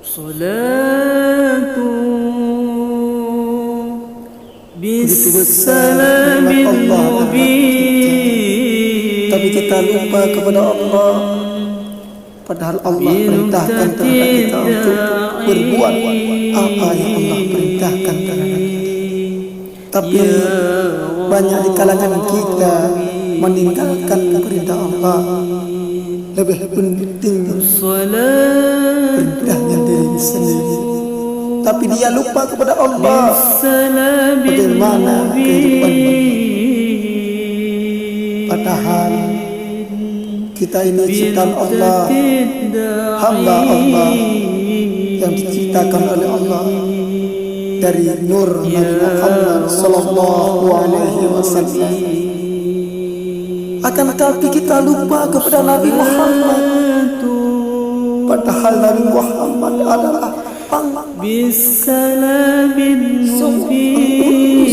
Salatu Bissalamil mubin. Tapi kita lupa kepada Allah, padahal Allah perintahkan kepada kita untuk berbuat apa yang Allah perintahkan kepada kita. Tapi banyak di kalangan kita meninggalkan perintah Allah, lebih penting perintahnya diri sendiri. Tapi dia lupa kepada Allah. Bagaimana kehidupan padahal kita ini ciptaan Allah, hamba Allah yang diciptakan oleh Allah dari nur Nabi Muhammad sallallahu alaihi wasallam. Akan tetapi kita lupa kepada Nabi Muhammad, padahal Nabi Muhammad adalah Bissalamil mubin.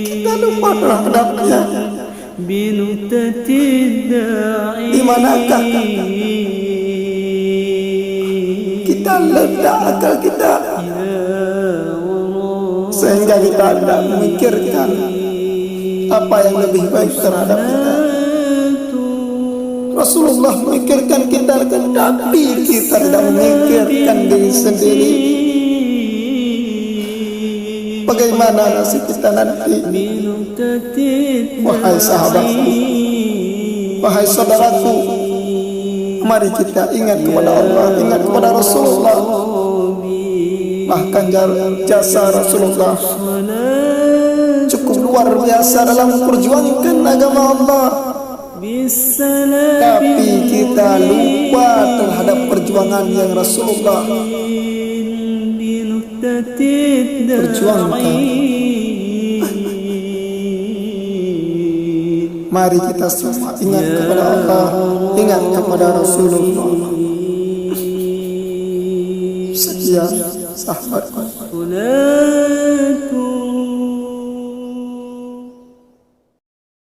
Kita lupa terhadapnya. Di manakah kita letak akal kita sehingga kita tidak memikirkan apa yang lebih baik terhadap kita. Rasulullah memikirkan kita, tetapi kita tidak memikirkan diri sendiri. Bagaimana nasib kita nanti? Wahai sahabatku, wahai saudaraku, mari kita ingat kepada Allah, ingat kepada Rasulullah. Bahkan jasa Rasulullah cukup luar biasa dalam memperjuangkan agama Allah. Tapi kita lupa terhadap perjuangan yang Rasulullah perjuangkan. Mari kita semua ingat kepada Allah, ingat kepada Rasulullah. Sekian sahabatku.